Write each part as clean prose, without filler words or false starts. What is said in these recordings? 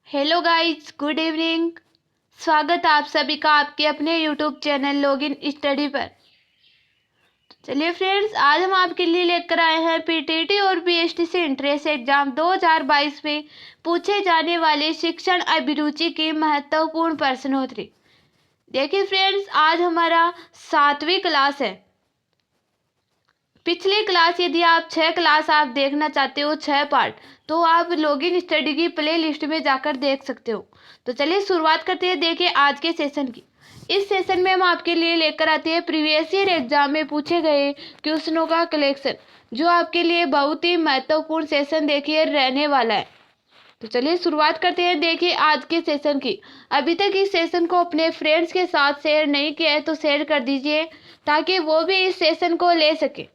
Hello guys, good evening. स्वागत है आप सभी का आपके अपने यूट्यूब चैनल लॉगिन स्टडी पर। चलिए फ्रेंड्स, आज हम आपके लिए लेकर आए हैं पीटीटी और बीएसटीसी एंट्रेंस एग्जाम 2022 में पूछे जाने वाले शिक्षण अभिरुचि की महत्वपूर्ण प्रश्नोत्तरी। देखिए फ्रेंड्स, आज हमारा 7वीं क्लास है। पिछली क्लास यदि आप 6 क्लास आप देखना चाहते हो, 6 पार्ट, तो आप लॉगिन स्टडी की प्ले लिस्ट में जाकर देख सकते हो। तो चलिए शुरुआत करते हैं। देखिए आज के सेशन की। इस सेशन में हम आपके लिए लेकर आते हैं प्रीवियस ईयर एग्जाम में पूछे गए क्वेश्चनों का कलेक्शन, जो आपके लिए बहुत ही महत्वपूर्ण सेशन देखिए रहने वाला है। तो चलिए शुरुआत करते हैं। देखिए आज के सेशन की। अभी तक इस सेशन को अपने फ्रेंड्स के साथ शेयर नहीं किया है तो शेयर कर दीजिए, ताकि वो भी इस सेशन को ले सके।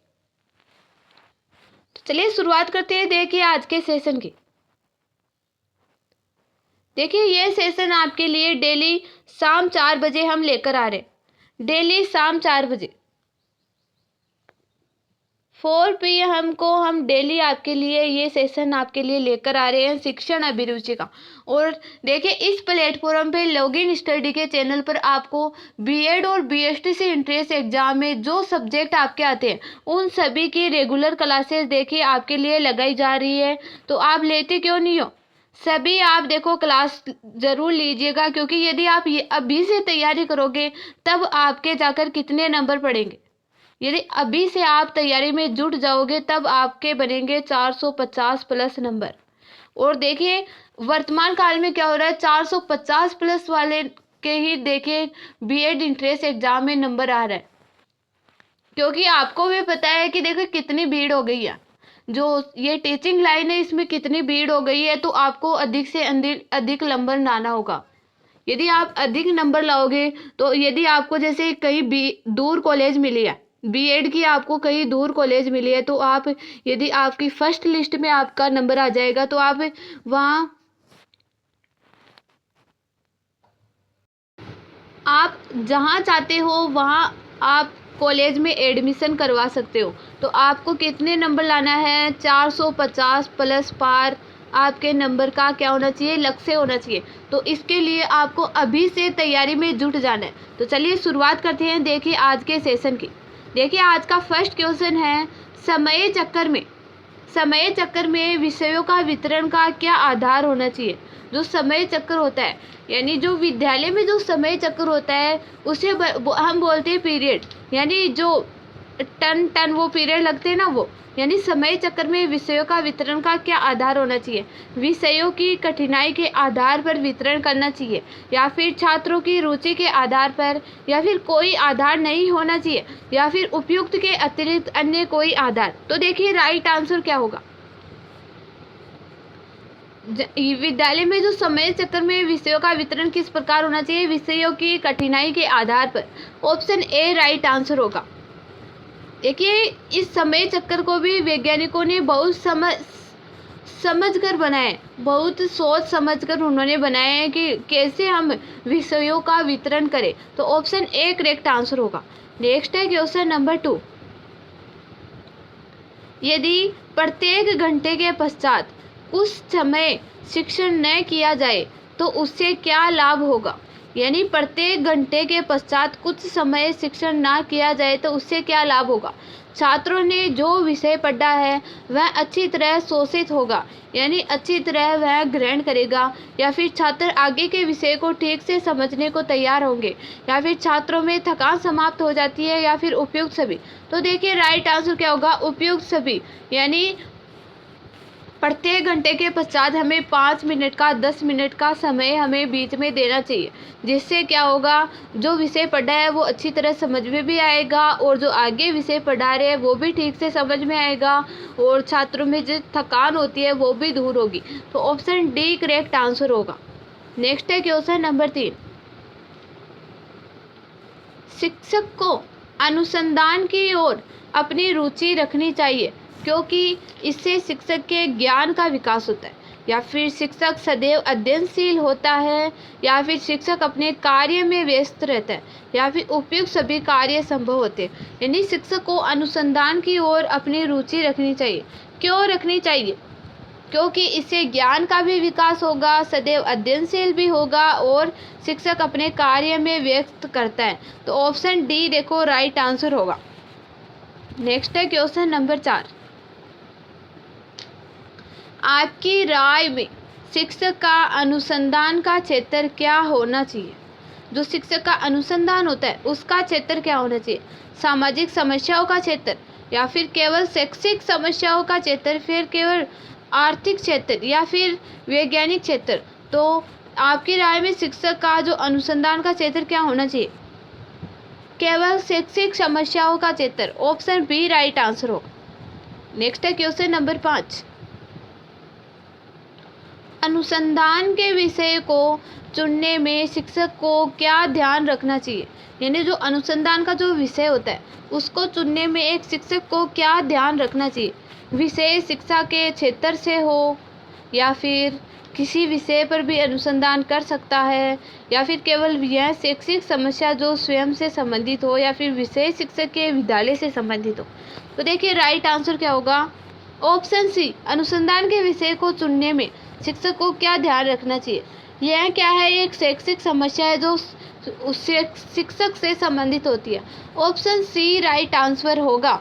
चलिए शुरुआत करते हैं। देखिए आज के सेशन की। देखिए ये सेशन आपके लिए डेली शाम 4 बजे हम लेकर आ रहे हैं। डेली शाम 4 बजे 4 PM को हम डेली आपके लिए ये सेशन आपके लिए लेकर आ रहे हैं शिक्षण अभिरुचि का। और देखिए इस प्लेटफॉर्म पे लॉगिन स्टडी के चैनल पर आपको बीएड और बीएसटीसी एंट्रेंस एग्जाम में जो सब्जेक्ट आपके आते हैं उन सभी की रेगुलर क्लासेस देखिए आपके लिए लगाई जा रही है। तो आप लेते क्यों नहीं हो? सभी आप देखो क्लास ज़रूर लीजिएगा, क्योंकि यदि आप ये अभी से तैयारी करोगे तब आपके जाकर कितने नंबर पड़ेंगे। यदि अभी से आप तैयारी में जुट जाओगे तब आपके बनेंगे 450 प्लस नंबर। और देखिए वर्तमान काल में क्या हो रहा है, 450 प्लस वाले के ही देखिए बीएड एंट्रेंस एग्जाम में नंबर आ रहा है। क्योंकि आपको भी पता है कि देखो कितनी भीड़ हो गई है, जो ये टीचिंग लाइन है इसमें कितनी भीड़ हो गई है। तो आपको अधिक से अधिक नंबर लाना होगा। यदि आप अधिक नंबर लाओगे तो यदि आपको जैसे कहीं दूर कॉलेज मिली है, बीएड की आपको कहीं दूर कॉलेज मिली है, तो आप यदि आपकी फर्स्ट लिस्ट में आपका नंबर आ जाएगा तो आप वहाँ आप जहाँ चाहते हो वहाँ आप कॉलेज में एडमिशन करवा सकते हो। तो आपको कितने नंबर लाना है? 450 प्लस पार आपके नंबर का क्या होना चाहिए? लक्ष्य होना चाहिए। तो इसके लिए आपको अभी से तैयारी में जुट जाना है। तो चलिए शुरुआत करते हैं। देखिए आज के सेशन की। देखिए आज का फर्स्ट क्वेश्चन है, समय चक्कर में विषयों का वितरण का क्या आधार होना चाहिए? जो समय चक्र होता है, यानी जो विद्यालय में जो समय चक्र होता है उसे हम बोलते हैं पीरियड, यानी जो टन वो पीरियड लगते हैं ना, वो यानी समय चक्र में विषयों का वितरण का क्या आधार होना चाहिए? विषयों की कठिनाई के आधार पर वितरण करना चाहिए, या फिर छात्रों की रुचि के आधार पर, या फिर कोई आधार नहीं होना चाहिए, या फिर उपयुक्त के अतिरिक्त अन्य कोई आधार? तो देखिए राइट आंसर क्या होगा। विद्यालय में जो समय चक्र में विषयों का वितरण किस प्रकार होना चाहिए? विषयों की कठिनाई के आधार पर। ऑप्शन ए राइट आंसर होगा। देखिए इस समय चक्र को भी वैज्ञानिकों ने बहुत समझ कर बनाए, बहुत सोच समझ कर उन्होंने बनाए हैं कि कैसे हम विषयों का वितरण करें। तो ऑप्शन ए करेक्ट आंसर होगा। नेक्स्ट है क्वेश्चन नंबर 2। यदि प्रत्येक घंटे के पश्चात कुछ समय शिक्षण न किया जाए तो उससे क्या लाभ होगा? यानी प्रत्येक घंटे के पश्चात कुछ समय शिक्षण ना किया जाए तो उससे क्या लाभ होगा? छात्रों ने जो विषय पढ़ा है वह अच्छी तरह शोषित होगा, यानी अच्छी तरह वह ग्रहण करेगा, या फिर छात्र आगे के विषय को ठीक से समझने को तैयार होंगे, या फिर छात्रों में थकान समाप्त हो जाती है, या फिर उपयुक्त सभी? तो देखिए राइट आंसर क्या होगा? उपयुक्त सभी। यानी प्रत्येक घंटे के पश्चात हमें 5 मिनट का 10 मिनट का समय हमें बीच में देना चाहिए, जिससे क्या होगा, जो विषय पढ़ा है वो अच्छी तरह समझ में भी आएगा, और जो आगे विषय पढ़ा रहे हैं वो भी ठीक से समझ में आएगा, और छात्रों में जो थकान होती है वो भी दूर होगी। तो ऑप्शन डी करेक्ट आंसर होगा। नेक्स्ट है क्वेश्चन नंबर 3। शिक्षक को अनुसंधान की ओर अपनी रुचि रखनी चाहिए, क्योंकि इससे शिक्षक के ज्ञान का विकास होता है, या फिर शिक्षक सदैव अध्ययनशील होता है, या फिर शिक्षक अपने कार्य में व्यस्त रहता है, या फिर उपयुक्त सभी कार्य संभव होते हैं। यानी शिक्षक को अनुसंधान की ओर अपनी रुचि रखनी चाहिए। क्यों रखनी चाहिए? क्योंकि इससे ज्ञान का भी विकास होगा, सदैव अध्ययनशील भी होगा और शिक्षक अपने कार्य में व्यक्त करता है। तो ऑप्शन डी देखो राइट आंसर होगा। नेक्स्ट है क्वेश्चन नंबर 4। आपकी राय में शिक्षक का अनुसंधान का क्षेत्र क्या होना चाहिए? जो शिक्षक का अनुसंधान होता है उसका क्षेत्र क्या होना चाहिए? सामाजिक समस्याओं का क्षेत्र, या फिर केवल शैक्षिक समस्याओं का क्षेत्र, फिर केवल आर्थिक क्षेत्र, या फिर वैज्ञानिक क्षेत्र? तो आपकी राय में शिक्षक का जो अनुसंधान का क्षेत्र क्या होना चाहिए? केवल शैक्षिक समस्याओं का क्षेत्र। ऑप्शन बी राइट आंसर हो। नेक्स्ट है क्वेश्चन नंबर 5। अनुसंधान के विषय को चुनने में शिक्षक को क्या ध्यान रखना चाहिए? यानी जो अनुसंधान का जो विषय होता है उसको चुनने में एक शिक्षक को क्या ध्यान रखना चाहिए? विषय शिक्षा के क्षेत्र से हो, या फिर किसी विषय पर भी अनुसंधान कर सकता है, या फिर केवल यह शैक्षिक समस्या जो स्वयं से संबंधित हो, या फिर विषय शिक्षक के विद्यालय से संबंधित हो? तो देखिए राइट आंसर क्या होगा? ऑप्शन सी, अनुसंधान के विषय को चुनने में शिक्षक को क्या ध्यान रखना चाहिए। यह क्या है? एक शैक्षिक समस्या है जो उस शिक्षक से संबंधित होती है। ऑप्शन सी राइट आंसर होगा।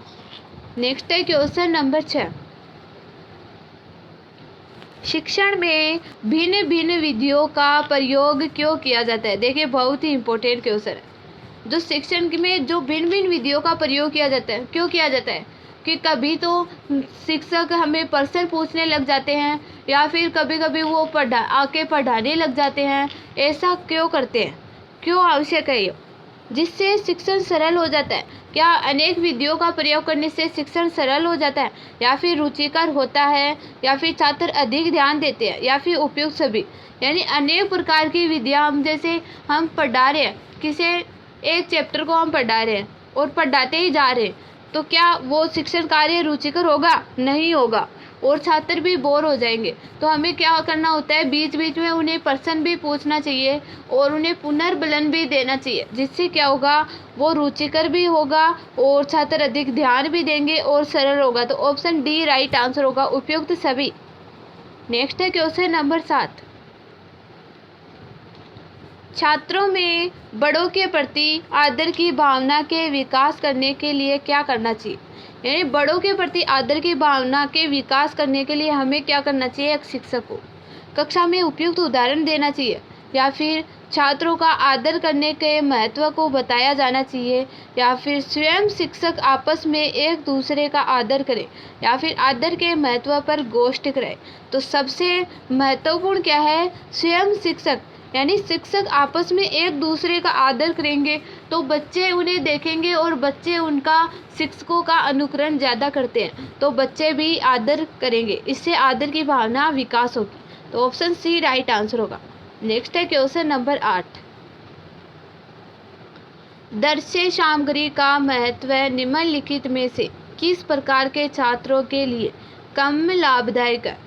नेक्स्ट है क्वेश्चन नंबर 6। शिक्षण में भिन्न भिन्न विधियों का प्रयोग क्यों किया जाता है? देखिए बहुत ही इंपॉर्टेंट क्वेश्चन है। जो शिक्षण में जो भिन्न भिन्न विधियों का प्रयोग किया जाता है, क्यों किया जाता है? कि कभी तो शिक्षक हमें प्रश्न पूछने लग जाते हैं, या फिर कभी कभी वो आके पढ़ाने लग जाते हैं। ऐसा क्यों करते हैं? क्यों आवश्यक है ये? जिससे शिक्षण सरल हो जाता है। क्या अनेक विधियों का प्रयोग करने से शिक्षण सरल हो जाता है, या फिर रुचिकर होता है, या फिर छात्र अधिक ध्यान देते हैं, या फिर उपयुक्त सभी? यानी अनेक प्रकार की विधियाँ हम जैसे हम पढ़ा रहे हैं, किसी एक चैप्टर को हम पढ़ा रहे हैं और पढ़ाते ही जा रहे हैं, तो क्या वो शिक्षण कार्य रुचिकर होगा? नहीं होगा, और छात्र भी बोर हो जाएंगे। तो हमें क्या करना होता है? बीच बीच में उन्हें प्रश्न भी पूछना चाहिए और उन्हें पुनर्बलन भी देना चाहिए, जिससे क्या होगा? वो रुचिकर भी होगा और छात्र अधिक ध्यान भी देंगे और सरल होगा। तो ऑप्शन डी राइट आंसर होगा, उपयुक्त सभी। नेक्स्ट है क्वेश्चन नंबर 7। छात्रों में बड़ों के प्रति आदर की भावना के विकास करने के लिए क्या करना चाहिए? यानी बड़ों के प्रति आदर की भावना के विकास करने के लिए हमें क्या करना चाहिए? एक शिक्षक को कक्षा में उपयुक्त उदाहरण देना चाहिए, या फिर छात्रों का आदर करने के महत्व को बताया जाना चाहिए, या फिर स्वयं शिक्षक आपस में एक दूसरे का आदर करें, या फिर आदर के महत्व पर गोष्ठी करें? तो सबसे महत्वपूर्ण क्या है? स्वयं शिक्षक, यानी शिक्षक आपस में एक दूसरे का आदर करेंगे तो बच्चे उन्हें देखेंगे और बच्चे उनका शिक्षकों का अनुकरण ज़्यादा करते हैं, तो बच्चे भी आदर करेंगे, इससे आदर की भावना विकास होगी। तो ऑप्शन सी राइट आंसर होगा। नेक्स्ट है क्वेश्चन नंबर 8। दर्शे सामग्री का महत्व निम्नलिखित में से किस प्रकार के छात्रों के लिए कम लाभदायक है?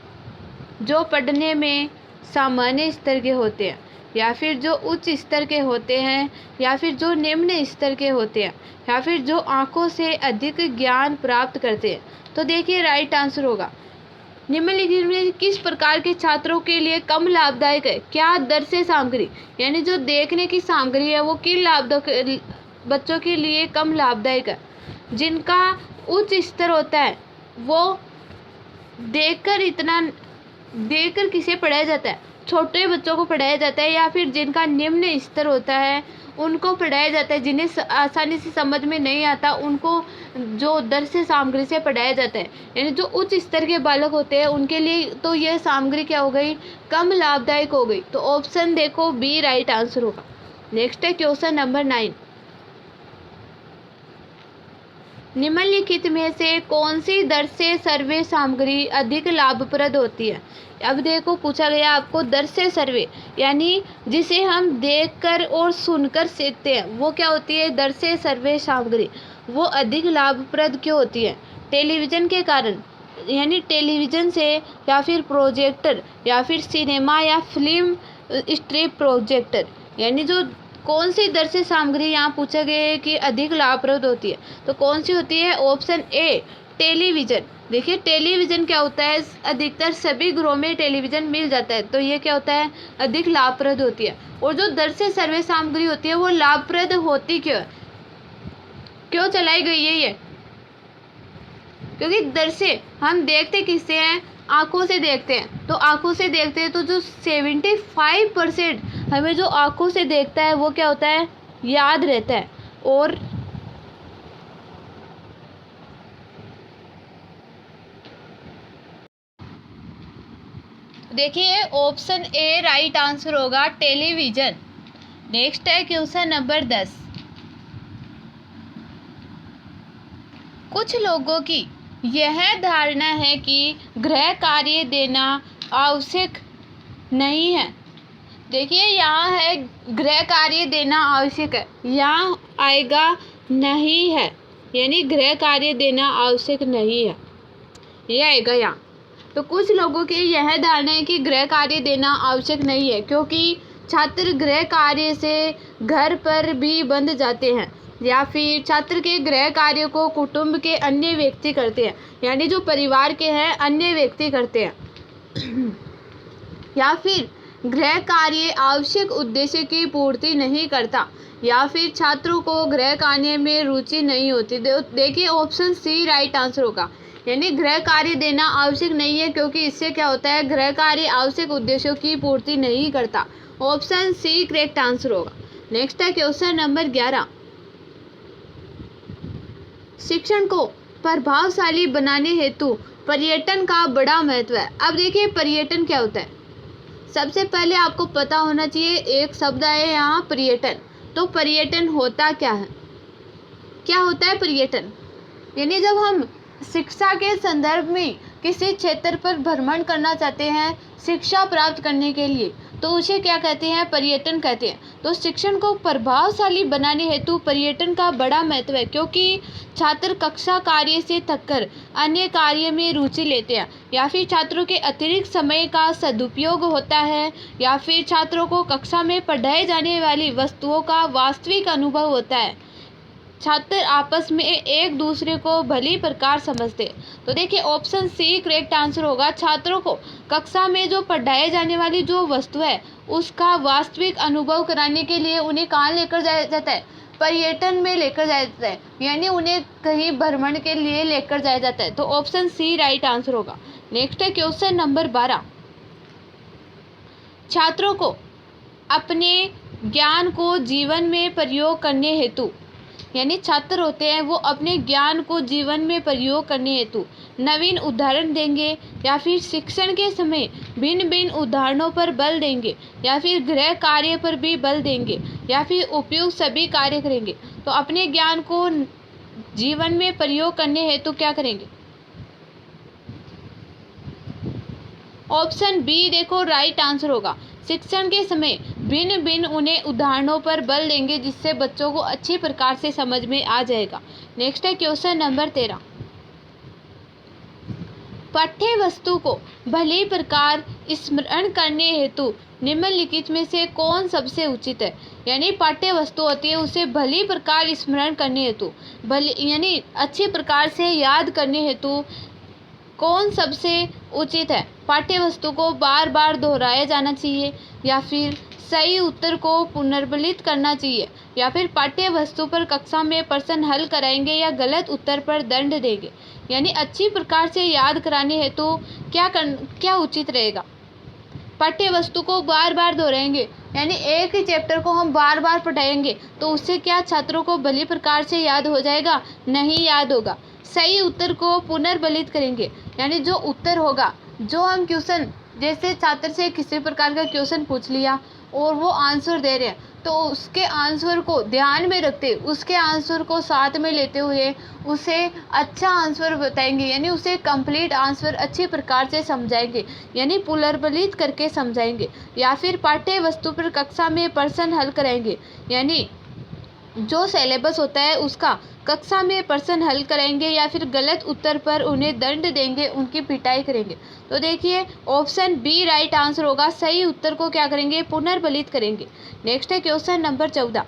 जो पढ़ने में सामान्य स्तर के होते हैं, या फिर जो उच्च स्तर के होते हैं, या फिर जो निम्न स्तर के होते हैं, या फिर जो आंखों से अधिक ज्ञान प्राप्त करते हैं? तो देखिए राइट आंसर होगा। निम्नलिखित में किस प्रकार के छात्रों के लिए कम लाभदायक है? क्या दर्शे सामग्री, यानी जो देखने की सामग्री है वो किन लाभदायक बच्चों के लिए कम लाभदायक है? जिनका उच्च स्तर होता है वो देखकर किसे पढ़ाया जाता है? छोटे बच्चों को पढ़ाया जाता है, या फिर जिनका निम्न स्तर होता है उनको पढ़ाया जाता है, जिन्हें आसानी से समझ में नहीं आता उनको जो दर्शे सामग्री से पढ़ाया जाता है। यानी जो उच्च स्तर के बालक होते हैं उनके लिए तो यह सामग्री क्या हो गई? कम लाभदायक हो गई। तो ऑप्शन देखो बी राइट आंसर होगा। नेक्स्ट है क्वेश्चन नंबर 9। निम्नलिखित में से कौन सी दर्शे सर्वे सामग्री अधिक लाभप्रद होती है? अब देखो पूछा गया आपको दर्शे सर्वे, यानी जिसे हम देखकर और सुनकर सीखते हैं वो क्या होती है? दर्शे सर्वे सामग्री। वो अधिक लाभप्रद क्यों होती है? टेलीविज़न के कारण, यानी टेलीविज़न से, या फिर प्रोजेक्टर, या फिर सिनेमा या फिल्म स्ट्रिप प्रोजेक्टर। यानी जो कौन सी दर्शे सामग्री यहाँ पूछा गया है कि अधिक लाभप्रद होती है, तो कौन सी होती है? Option A television. देखिए टेलीविज़न क्या होता है, अधिकतर सभी गृहों में टेलीविज़न मिल जाता है, तो ये क्या होता है, अधिक लाभप्रद होती है। और जो दर से सर्वे सामग्री होती है वो लाभप्रद होती क्यों है, क्यों चलाई गई है ये, क्योंकि दर से हम देखते किससे हैं, आंखों से देखते हैं। तो आंखों से देखते हैं तो जो 75% हमें जो आंखों से देखता है वो क्या होता है, याद रहता है। और देखिए ऑप्शन ए राइट आंसर होगा, टेलीविज़न। नेक्स्ट है क्वेश्चन नंबर 10। कुछ लोगों की यह धारणा है कि गृह कार्य देना आवश्यक नहीं है। देखिए यहाँ है गृह कार्य देना आवश्यक है, यहाँ आएगा नहीं है, यानी गृह कार्य देना आवश्यक नहीं है, ये आएगा यहाँ। तो कुछ लोगों की यह धारणा है कि गृह कार्य देना आवश्यक नहीं है, क्योंकि छात्र गृह कार्य से घर पर भी बंध जाते हैं, या फिर छात्र के गृह कार्य को कुटुंब के अन्य व्यक्ति करते हैं, यानी जो परिवार के हैं अन्य व्यक्ति करते हैं। या फिर गृह कार्य आवश्यक उद्देश्य की पूर्ति नहीं करता, या फिर छात्रों को गृह कार्य में रुचि नहीं होती। देखिए ऑप्शन सी राइट आंसर होगा, यानी गृह कार्य देना आवश्यक नहीं है, क्योंकि इससे क्या होता है, गृह कार्य आवश्यक उद्देश्यों की पूर्ति नहीं करता। ऑप्शन सी करेक्ट आंसर होगा। नेक्स्ट है क्वेश्चन नंबर 11। शिक्षण को प्रभावशाली बनाने हेतु पर्यटन का बड़ा महत्व है। अब देखिए पर्यटन क्या होता है, सबसे पहले आपको पता होना चाहिए, एक शब्द है यहाँ पर्यटन। तो पर्यटन होता क्या है, क्या होता है पर्यटन, यानी जब हम शिक्षा के संदर्भ में किसी क्षेत्र पर भ्रमण करना चाहते हैं शिक्षा प्राप्त करने के लिए, तो उसे क्या कहते हैं, पर्यटन कहते हैं। तो शिक्षण को प्रभावशाली बनाने हेतु पर्यटन का बड़ा महत्व है, क्योंकि छात्र कक्षा कार्य से थककर अन्य कार्य में रुचि लेते हैं, या फिर छात्रों के अतिरिक्त समय का सदुपयोग होता है, या फिर छात्रों को कक्षा में पढ़ाई जाने वाली वस्तुओं का वास्तविक अनुभव होता है। छात्र आपस में एक दूसरे को भली प्रकार समझते हैं। तो देखिए ऑप्शन सी करेक्ट आंसर होगा, छात्रों को कक्षा में जो पढ़ाई जाने वाली जो वस्तु है उसका वास्तविक अनुभव कराने के लिए उन्हें कहाँ लेकर जाया जाता है, पर्यटन में लेकर जाया जाता है, यानी उन्हें कहीं भ्रमण के लिए लेकर जाया जाता है। तो ऑप्शन सी राइट आंसर होगा। नेक्स्ट है क्वेश्चन नंबर 12। छात्रों को अपने ज्ञान को जीवन में प्रयोग करने हेतु, यानी छात्र होते हैं वो अपने ज्ञान को जीवन में प्रयोग करने हेतु नवीन उदाहरण देंगे, या फिर शिक्षण के समय भिन्न भिन्न उदाहरणों पर बल देंगे, या फिर गृह कार्य पर भी बल देंगे, या फिर उपयुक्त सभी कार्य करेंगे। तो अपने ज्ञान को जीवन में प्रयोग करने हेतु क्या करेंगे, ऑप्शन बी देखो राइट आंसर होगा, शिक्षण के समय भिन्न भिन्न उन्हें उदाहरणों पर बल देंगे, जिससे बच्चों को अच्छी प्रकार से समझ में आ जाएगा। नेक्स्ट है क्वेश्चन नंबर 13। पाठ्य वस्तु को भली प्रकार स्मरण करने हेतु निम्नलिखित में से कौन सबसे उचित है, यानी पाठ्य वस्तु होती है उसे भली प्रकार स्मरण करने हेतु यानी अच्छी प्रकार से याद करने हेतु कौन सबसे उचित है। पाठ्य वस्तु को बार बार दोहराया जाना चाहिए, या फिर सही उत्तर को पुनर्बलित करना चाहिए, या फिर पाठ्य वस्तु पर कक्षा में प्रश्न हल कराएंगे या गलत उत्तर पर दंड देंगे। यानी अच्छी प्रकार से याद कराने हेतु क्या उचित रहेगा, पाठ्य वस्तु को बार बार दोहराएंगे, यानी एक ही चैप्टर को हम बार बार पढ़ाएंगे तो उससे क्या छात्रों को भली प्रकार से याद हो जाएगा, नहीं याद होगा। सही उत्तर को पुनर्बलित करेंगे, यानी जो उत्तर होगा, जो हम क्वेश्चन जैसे छात्र से किसी प्रकार का क्वेश्चन पूछ लिया और वो आंसर दे रहे हैं, तो उसके आंसर को ध्यान में रखते, उसके आंसर को साथ में लेते हुए उसे अच्छा आंसर बताएंगे, यानी उसे कंप्लीट आंसर अच्छी प्रकार से समझाएंगे, यानी पुनर्बलित करके समझाएंगे, या फिर पाठ्य वस्तु पर कक्षा में प्रश्न हल कराएंगे, यानी जो सिलेबस होता है उसका कक्षा में प्रश्न हल कराएंगे, या फिर गलत उत्तर पर उन्हें दंड देंगे, उनकी पिटाई करेंगे। तो देखिए ऑप्शन बी राइट आंसर होगा, सही उत्तर को क्या करेंगे, पुनर्बलित करेंगे। नेक्स्ट है क्वेश्चन नंबर 14।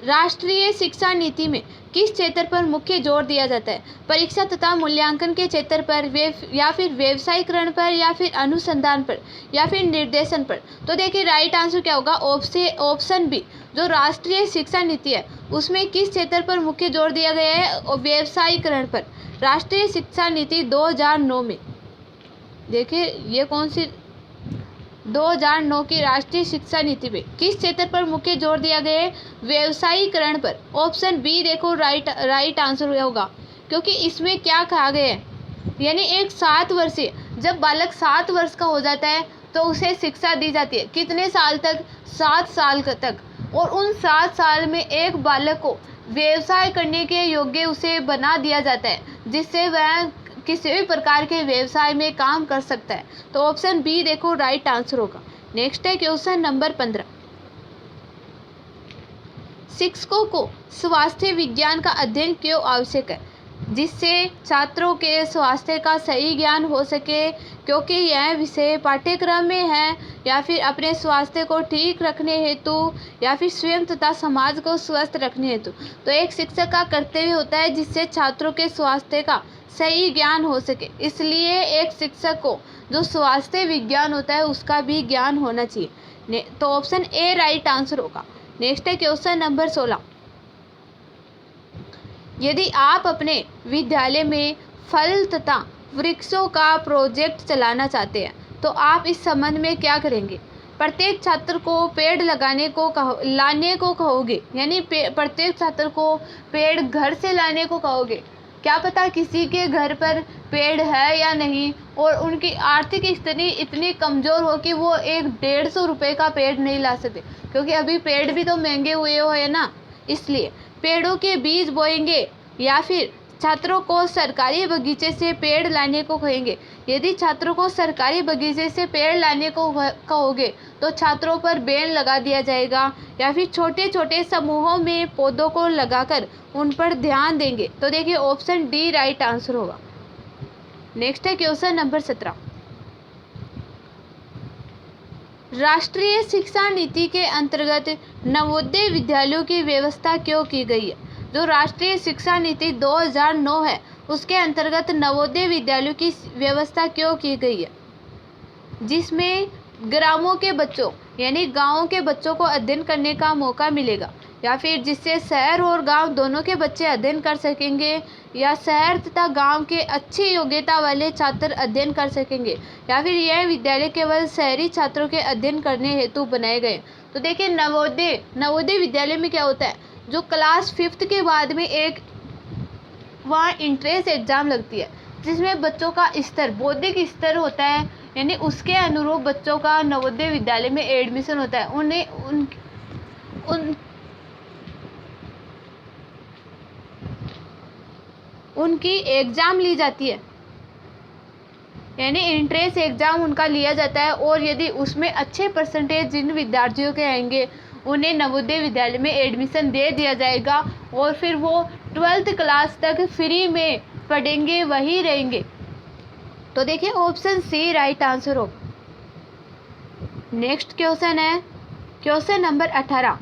राष्ट्रीय शिक्षा नीति में किस क्षेत्र पर मुख्य जोर दिया जाता है? परीक्षा तथा मूल्यांकन के क्षेत्र पर, या फिर व्यवसायीकरण पर, या फिर अनुसंधान पर, या फिर निर्देशन पर? तो देखिए राइट आंसर क्या होगा? ऑप्शन बी, जो राष्ट्रीय शिक्षा नीति है उसमें किस क्षेत्र पर मुख्य जोर दिया गया है? व्यवसायीकरण पर। राष्ट्रीय शिक्षा नीति 2009 में, देखिए ये कौन सी 2009 की राष्ट्रीय शिक्षा नीति में किस क्षेत्र पर मुख्य जोर दिया गया है? व्यवसायीकरण पर। ऑप्शन बी देखो राइट आंसर होगा, क्योंकि इसमें क्या कहा गया है, यानी एक 7 वर्षीय, जब बालक 7 वर्ष का हो जाता है तो उसे शिक्षा दी जाती है। कितने साल तक? 7 साल तक। और उन 7 साल में एक बालक को व्यवसाय करने के योग्य उसे बना दिया जाता है, जिससे वह किसी भी प्रकार के व्यवसाय में काम कर सकता है। तो ऑप्शन बी देखो राइट आंसर होगा। नेक्स्ट है क्वेश्चन नंबर 15। शिक्षकों को स्वास्थ्य विज्ञान का अध्ययन क्यों आवश्यक है? जिससे छात्रों के स्वास्थ्य का सही ज्ञान हो सके, क्योंकि यह विषय पाठ्यक्रम में है, या फिर अपने स्वास्थ्य को ठीक रखने हेतु, या फिर स्वयं तथा समाज को स्वस्थ रखने हेतु। तो एक शिक्षक का कर्तव्य होता है जिससे छात्रों के स्वास्थ्य का सही ज्ञान हो सके, इसलिए एक शिक्षक को जो स्वास्थ्य विज्ञान होता है उसका भी ज्ञान होना चाहिए। तो ऑप्शन ए राइट आंसर होगा। नेक्स्ट है क्वेश्चन नंबर 16। यदि आप अपने विद्यालय में फल तथा वृक्षों का प्रोजेक्ट चलाना चाहते हैं तो आप इस संबंध में क्या करेंगे? प्रत्येक छात्र को पेड़ लाने को कहोगे, यानी प्रत्येक छात्र को पेड़ घर से लाने को कहोगे। क्या पता किसी के घर पर पेड़ है या नहीं, और उनकी आर्थिक स्थिति इतनी कमज़ोर हो कि वो 150 रुपये का पेड़ नहीं ला सकते, क्योंकि अभी पेड़ भी तो महंगे हुए हो है ना। इसलिए पेड़ों के बीज बोएंगे, या फिर छात्रों को सरकारी बगीचे से पेड़ लाने को कहेंगे। यदि छात्रों को सरकारी बगीचे से पेड़ लाने को कहोगे तो छात्रों पर बैन लगा दिया जाएगा, या फिर छोटे छोटे समूहों में पौधों को लगाकर उन पर ध्यान देंगे। तो देखिए ऑप्शन डी राइट आंसर होगा। नेक्स्ट है क्वेश्चन नंबर 17। राष्ट्रीय शिक्षा नीति के अंतर्गत नवोदय विद्यालयों की व्यवस्था क्यों की गई है? जो राष्ट्रीय शिक्षा नीति 2009 है उसके अंतर्गत नवोदय विद्यालयों की व्यवस्था क्यों की गई है? जिसमें ग्रामों के बच्चों, यानी गाँव के बच्चों को अध्ययन करने का मौका मिलेगा, या फिर जिससे शहर और गांव दोनों के बच्चे अध्ययन कर सकेंगे, या शहर तथा गांव के अच्छी योग्यता वाले छात्र अध्ययन कर सकेंगे, या फिर यह विद्यालय केवल शहरी छात्रों के अध्ययन करने हेतु बनाए गए। तो देखिए नवोदय विद्यालय में क्या होता है, जो क्लास 5th के बाद में एक वहाँ इंट्रेंस एग्ज़ाम लगती है, जिसमें बच्चों का स्तर, बौद्धिक स्तर होता है, यानी उसके अनुरूप बच्चों का नवोदय विद्यालय में एडमिशन होता है। उनकी एग्ज़ाम ली जाती है, यानी एंट्रेंस एग्ज़ाम उनका लिया जाता है, और यदि उसमें अच्छे परसेंटेज जिन विद्यार्थियों के आएंगे उन्हें नवोदय विद्यालय में एडमिशन दे दिया जाएगा, और फिर वो 12th क्लास तक फ्री में पढ़ेंगे, वही रहेंगे। तो देखिए ऑप्शन सी राइट आंसर हो। नेक्स्ट क्वेश्चन है क्वेश्चन नंबर 18।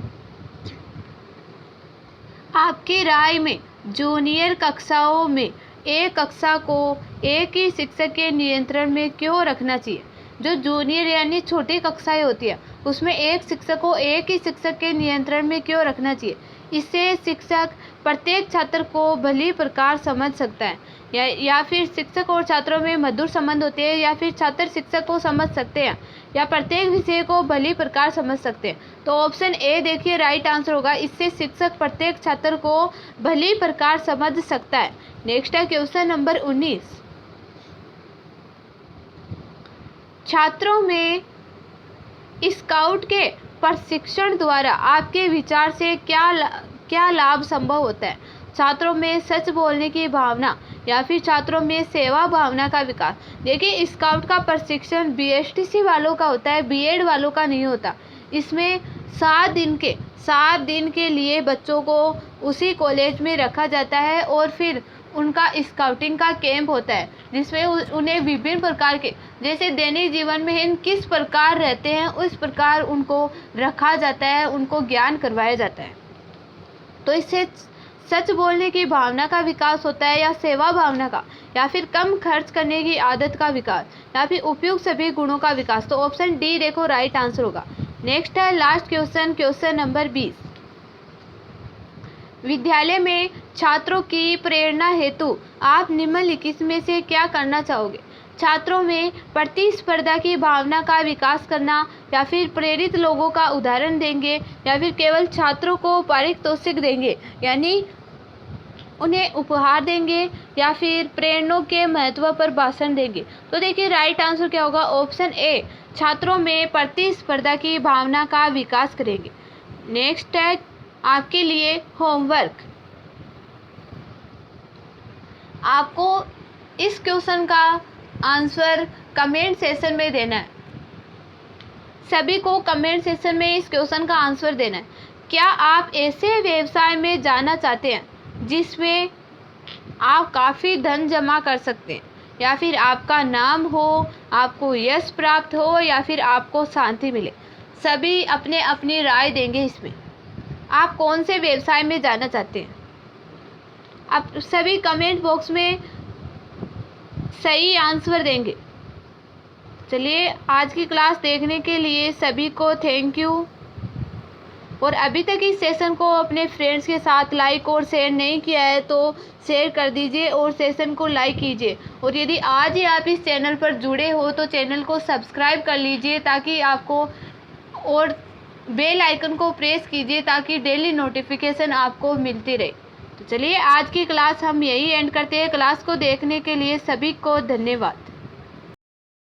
आपकी राय में जूनियर कक्षाओं में एक कक्षा को एक ही शिक्षक के नियंत्रण में क्यों रखना चाहिए? जो जूनियर यानी छोटी कक्षाएं होती है उसमें एक शिक्षक को एक ही शिक्षक के नियंत्रण में क्यों रखना चाहिए? इससे शिक्षक प्रत्येक छात्र को भली प्रकार समझ सकता है, या फिर शिक्षक और छात्रों में मधुर संबंध होते हैं, या फिर छात्र शिक्षक को समझ सकते हैं, या प्रत्येक विषय को भली प्रकार समझ सकते हैं। तो ऑप्शन ए देखिए राइट आंसर होगा। इससे शिक्षक प्रत्येक छात्र को भली प्रकार समझ सकता है। नेक्स्ट है क्वेश्चन नंबर 19। छात्रों में स्काउट के प्रशिक्षण द्वारा आपके विचार से क्या लाभ संभव होता है? छात्रों में सच बोलने की भावना, या फिर छात्रों में सेवा भावना का विकास। देखिए स्काउट का प्रशिक्षण BSTC वालों का होता है, B.Ed वालों का नहीं होता। इसमें 7 दिन के लिए बच्चों को उसी कॉलेज में रखा जाता है, और फिर उनका स्काउटिंग का कैंप होता है, जिसमें उन्हें विभिन्न प्रकार के, जैसे दैनिक जीवन में हम किस प्रकार रहते हैं उस प्रकार उनको रखा जाता है, उनको ज्ञान करवाया जाता है। तो इससे सच बोलने की भावना का विकास होता है या सेवा भावना का, या फिर कम खर्च करने की आदत का विकास, या फिर उपयुक्त सभी गुणों का विकास। तो ऑप्शन डी देखो राइट आंसर होगा। नेक्स्ट है लास्ट क्वेश्चन, क्वेश्चन नंबर 20। विद्यालय में छात्रों की प्रेरणा हेतु आप निम्नलिखित में से क्या करना चाहोगे? छात्रों में प्रतिस्पर्धा की भावना का विकास करना, या फिर प्रेरित लोगों का उदाहरण देंगे, या फिर केवल छात्रों को पारितोषिक देंगे यानी उन्हें उपहार देंगे, या फिर प्रेरणा के महत्व पर भाषण देंगे। तो देखिए राइट आंसर क्या होगा? ऑप्शन ए, छात्रों में प्रतिस्पर्धा की भावना का विकास करेंगे। नेक्स्ट है आपके लिए होमवर्क। आपको इस क्वेश्चन का आंसर कमेंट सेशन में देना है। सभी को कमेंट सेशन में इस क्वेश्चन का आंसर देना है। क्या आप ऐसे व्यवसाय में जाना चाहते हैं जिसमें आप काफ़ी धन जमा कर सकते हैं, या फिर आपका नाम हो, आपको यश प्राप्त हो, या फिर आपको शांति मिले? सभी अपने अपनी राय देंगे इसमें। आप कौन से व्यवसाय में जाना चाहते हैं? आप सभी कमेंट बॉक्स में सही आंसर देंगे। चलिए, आज की क्लास देखने के लिए सभी को थैंक यू। और अभी तक इस सेशन को अपने फ्रेंड्स के साथ लाइक और शेयर नहीं किया है तो शेयर कर दीजिए और सेशन को लाइक कीजिए। और यदि आज ही आप इस चैनल पर जुड़े हो तो चैनल को सब्सक्राइब कर लीजिए ताकि आपको, और बेल आइकन को प्रेस कीजिए ताकि डेली नोटिफिकेशन आपको मिलती रहे। तो चलिए, आज की क्लास हम यही एंड करते हैं। क्लास को देखने के लिए सभी को धन्यवाद।